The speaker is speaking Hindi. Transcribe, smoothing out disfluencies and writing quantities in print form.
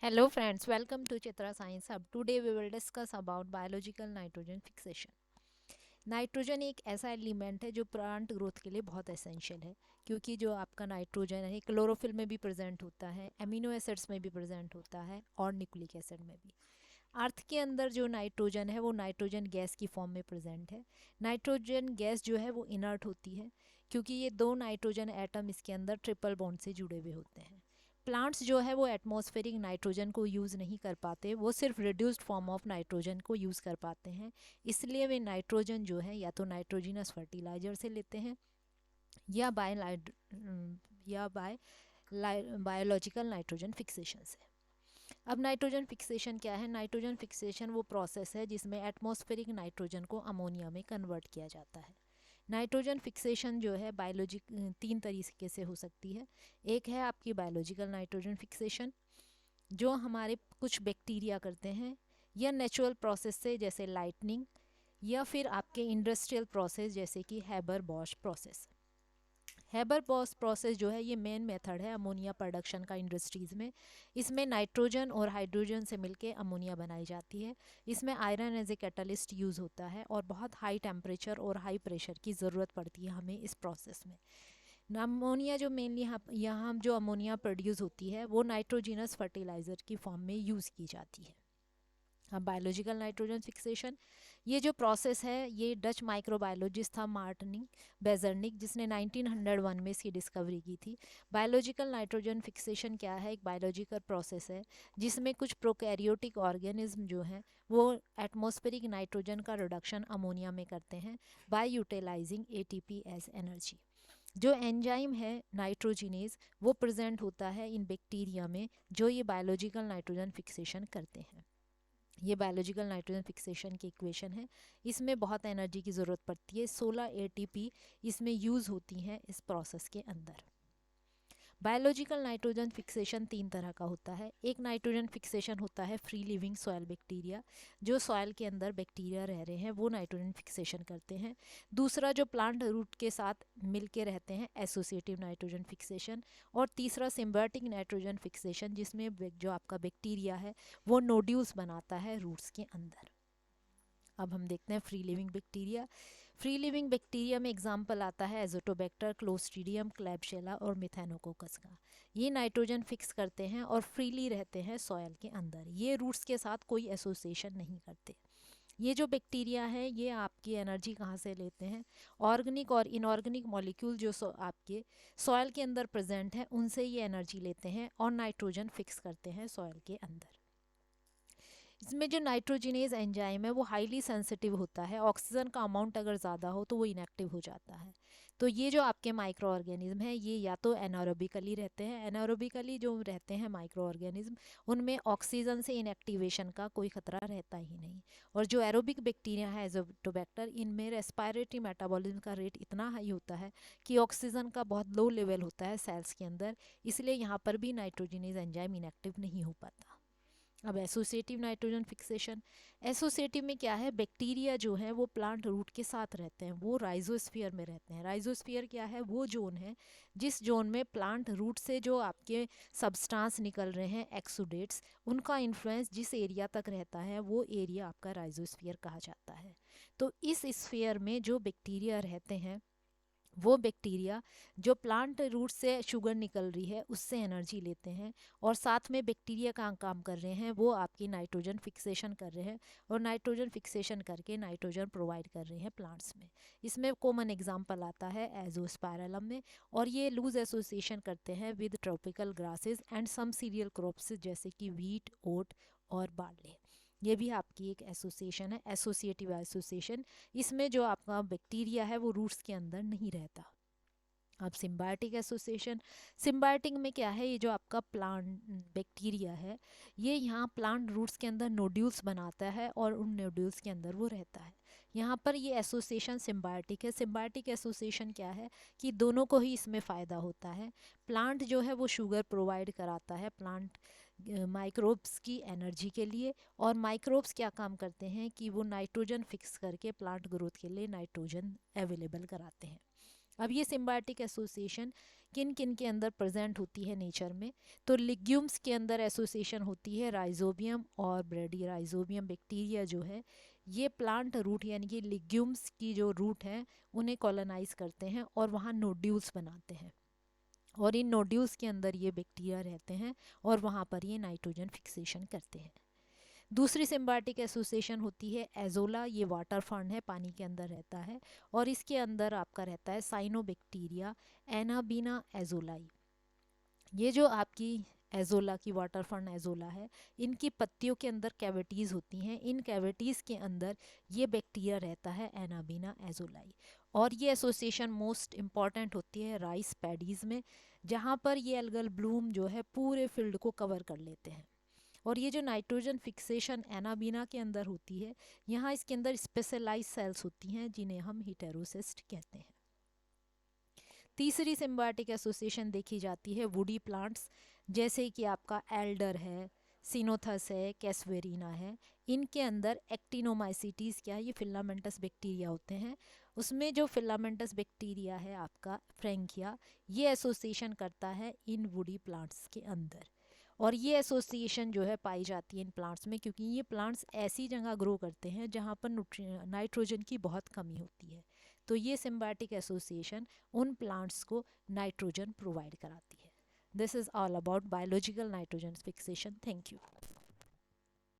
Hello friends, welcome to Chitra Science Hub. Today we will discuss about biological nitrogen fixation. Nitrogen एक ऐसा एलिमेंट है जो प्लांट ग्रोथ के लिए बहुत एसेंशियल है, क्योंकि जो आपका नाइट्रोजन है क्लोरोफिल में भी प्रेजेंट होता है, एमिनो एसिड्स में भी प्रेजेंट होता है और न्यूक्लिक एसिड में भी। अर्थ के अंदर जो नाइट्रोजन है वो नाइट्रोजन गैस की फॉर्म में प्रेजेंट है। नाइट्रोजन गैस जो है वो इनर्ट होती है, क्योंकि ये दो नाइट्रोजन एटम इसके अंदर ट्रिपल बॉन्ड से जुड़े हुए होते हैं। प्लांट्स जो है वो एटमॉस्फेरिक नाइट्रोजन को यूज़ नहीं कर पाते, वो सिर्फ रिड्यूस्ड फॉर्म ऑफ नाइट्रोजन को यूज़ कर पाते हैं। इसलिए वे नाइट्रोजन जो है या तो नाइट्रोजिनस फर्टिलाइजर से लेते हैं या बाय बायोलॉजिकल नाइट्रोजन फिक्सेशन से। अब नाइट्रोजन फिक्सेशन क्या है? नाइट्रोजन फिक्सेशन वो प्रोसेस है जिसमें एटमॉस्फेरिक नाइट्रोजन को अमोनिया में कन्वर्ट किया जाता है। नाइट्रोजन फिक्सेशन जो है बायोलॉजिक तीन तरीके से हो सकती है। एक है आपकी बायोलॉजिकल नाइट्रोजन फिक्सेशन, जो हमारे कुछ बैक्टीरिया करते हैं, या नेचुरल प्रोसेस से जैसे लाइटनिंग, या फिर आपके इंडस्ट्रियल प्रोसेस जैसे कि Haber Bosch process. Haber Bosch process जो है ये मेन मेथड है अमोनिया प्रोडक्शन का इंडस्ट्रीज़ में। इसमें नाइट्रोजन और हाइड्रोजन से मिलके अमोनिया बनाई जाती है। इसमें iron as a catalyst use होता है और बहुत हाई टेम्परेचर और हाई प्रेशर की ज़रूरत पड़ती है हमें इस प्रोसेस में। अमोनिया जो मेनली यहाँ जो अमोनिया प्रोड्यूस होती है वो नाइट्रोजिनस फर्टिलाइज़र की फॉर्म में यूज़ की जाती है। अब बायोलॉजिकल नाइट्रोजन फिक्सेशन, ये जो प्रोसेस है ये डच माइक्रोबायोलॉजिस्ट था मार्टिन बेजर्निक, जिसने 1901 में इसकी डिस्कवरी की थी। बायोलॉजिकल नाइट्रोजन फिक्सेशन क्या है? एक बायोलॉजिकल प्रोसेस है जिसमें कुछ प्रोकैरियोटिक ऑर्गेनिज्म जो हैं वो एटमॉस्फेरिक नाइट्रोजन का रिडक्शन अमोनिया में करते हैं by utilizing ATP as energy. जो एंजाइम है नाइट्रोजिनेज वो प्रेजेंट होता है इन बैक्टीरिया में, जो ये बायोलॉजिकल नाइट्रोजन फिक्सेशन करते हैं। ये बायोलॉजिकल नाइट्रोजन फिक्सेशन की इक्वेशन है। इसमें बहुत एनर्जी की ज़रूरत पड़ती है, 16 एटीपी इसमें यूज़ होती हैं इस प्रोसेस के अंदर। बायोलॉजिकल नाइट्रोजन फिक्सेशन तीन तरह का होता है। एक नाइट्रोजन फिक्सेशन होता है फ्री लिविंग सॉयल बैक्टीरिया, जो सॉयल के अंदर बैक्टीरिया रह रहे हैं वो नाइट्रोजन फिक्सेशन करते हैं। दूसरा जो प्लांट रूट के साथ मिलके रहते हैं, एसोसिएटिव नाइट्रोजन फिक्सेशन। और तीसरा सिम्बायोटिक नाइट्रोजन फिक्सेशन, जिसमें जो आपका बैक्टीरिया है वो नोड्यूल्स बनाता है रूट्स के अंदर। अब हम देखते हैं free living bacteria. Free living bacteria में एग्जाम्पल आता है एजोटोबैक्टर, क्लोस्ट्रीडियम, क्लैबशेला और मिथेनोकोकस का। ये नाइट्रोजन फिक्स करते हैं और फ्रीली रहते हैं सॉयल के अंदर, ये रूट्स के साथ कोई एसोसिएशन नहीं करते। ये जो बैक्टीरिया है ये आपकी एनर्जी कहाँ से लेते हैं? ऑर्गेनिक और इनऑर्गेनिक मॉलिक्यूल जो आपके सॉयल के अंदर प्रेजेंट है उनसे ये एनर्जी लेते हैं और नाइट्रोजन फिक्स करते हैं सॉयल के अंदर। इसमें जो नाइट्रोजिनेज एंजाइम है वो हाईली सेंसिटिव होता है, ऑक्सीजन का अमाउंट अगर ज़्यादा हो तो वो इनएक्टिव हो जाता है। तो ये जो आपके माइक्रो ऑर्गेनिज्म हैं ये या तो एनारोबिकली रहते हैं, एनारोबिकली जो रहते हैं माइक्रो ऑर्गेनिज्म उनमें ऑक्सीजन से इनएक्टिवेशन का कोई खतरा रहता ही नहीं। और जो एरोबिक बैक्टीरिया है एजोटोबैक्टर, इनमें रेस्पिरेटरी मेटाबॉलिज्म का रेट इतना हाई होता है कि ऑक्सीजन का बहुत लो लेवल होता है सेल्स के अंदर, इसलिए यहाँ पर भी नाइट्रोजिनेज एंजाइम इनएक्टिव नहीं हो पाता। अब एसोसिएटिव नाइट्रोजन फिक्सेशन, एसोसिएटिव में क्या है? बैक्टीरिया जो है वो प्लांट रूट के साथ रहते हैं, वो राइजोस्फीयर में रहते हैं। राइजोस्फीयर क्या है? वो जोन है जिस जोन में प्लांट रूट से जो आपके सब्सटेंस निकल रहे हैं एक्सुडेट्स, उनका इन्फ्लुएंस जिस एरिया तक रहता है वो एरिया आपका राइजोस्फीयर कहा जाता है। तो इस स्फीयर में जो बैक्टीरिया रहते हैं वो बैक्टीरिया जो प्लांट रूट से शुगर निकल रही है उससे एनर्जी लेते हैं, और साथ में बैक्टीरिया का काम कर रहे हैं वो आपकी नाइट्रोजन फिक्सेशन कर रहे हैं, और नाइट्रोजन फिक्सेशन करके नाइट्रोजन प्रोवाइड कर रहे हैं प्लांट्स में। इसमें कॉमन एग्जांपल आता है एजोस्पायरलम में, और ये लूज एसोसिएशन करते हैं with tropical grasses and some cereal crops जैसे कि वीट, ओट और बार्ले। ये भी आपकी एक एसोसिएशन है, एसोसिएटिव एसोसिएशन। इसमें जो आपका बैक्टीरिया है वो रूट्स के अंदर नहीं रहता। अब सिम्बायोटिक एसोसिएशन, सिम्बायोटिक में क्या है? ये जो आपका प्लांट बैक्टीरिया है ये यहाँ प्लांट रूट्स के अंदर नोड्यूल्स बनाता है और उन नोड्यूल्स के अंदर वो रहता है। यहाँ पर ये एसोसिएशन सिम्बायोटिक है। सिम्बायोटिक एसोसिएशन क्या है कि दोनों को ही इसमें फ़ायदा होता है। प्लांट जो है वो शुगर प्रोवाइड कराता है प्लांट माइक्रोब्स की एनर्जी के लिए, और माइक्रोब्स क्या काम करते हैं कि वो नाइट्रोजन फिक्स करके प्लांट ग्रोथ के लिए नाइट्रोजन अवेलेबल कराते हैं। अब ये सिम्बायोटिक एसोसिएशन किन किन के अंदर प्रेजेंट होती है नेचर में, तो लिग्यूम्स के अंदर एसोसिएशन होती है राइजोबियम और ब्रेडीराइजोबियम बैक्टीरिया जो है ये प्लांट रूट यानी कि लिग्यूम्स की जो रूट है उन्हें कॉलोनाइज करते हैं और वहाँ नोड्यूल्स बनाते हैं, और इन नोड्यूल्स के अंदर ये बैक्टीरिया रहते हैं और वहाँ पर ये नाइट्रोजन फिक्सेशन करते हैं। दूसरी सिम्बायोटिक एसोसिएशन होती है एजोला, ये वाटर फर्न है, पानी के अंदर रहता है और इसके अंदर आपका रहता है साइनोबैक्टीरिया एनाबीना एजोलाई। ये जो आपकी एजोला की वाटर फर्न एजोला है, इनकी पत्तियों के अंदर कैविटीज़ होती हैं, इन कैविटीज़ के अंदर ये बैक्टीरिया रहता है एनाबीना एजोलाई। और ये एसोसिएशन मोस्ट इम्पॉर्टेंट होती है राइस पैडीज़ में, जहाँ पर ये एल्गल ब्लूम जो है पूरे फील्ड को कवर कर लेते हैं। और ये जो नाइट्रोजन फिक्सेशन एनाबीना के अंदर होती है, यहाँ इसके अंदर स्पेशलाइज सेल्स होती हैं जिन्हें हम हेटेरोसिस्ट कहते हैं। तीसरी सिम्बायोटिक एसोसिएशन देखी जाती है वुडी प्लांट्स, जैसे कि आपका एल्डर है, सिनोथस है, कैसवेरिना है। इनके अंदर एक्टिनोमाइसिटीज़ क्या है, ये फिलामेंटस बैक्टीरिया होते हैं। उसमें जो फिलामेंटस बैक्टीरिया है आपका फ्रैंकिया, ये एसोसिएशन करता है इन वुडी प्लांट्स के अंदर। और ये एसोसिएशन जो है पाई जाती है इन प्लांट्स में, क्योंकि ये प्लांट्स ऐसी जगह ग्रो करते हैं जहाँ पर नाइट्रोजन की बहुत कमी होती है। तो ये सिम्बायोटिक एसोसिएशन उन प्लांट्स को नाइट्रोजन प्रोवाइड कराती है। This is all about biological nitrogen fixation. Thank you.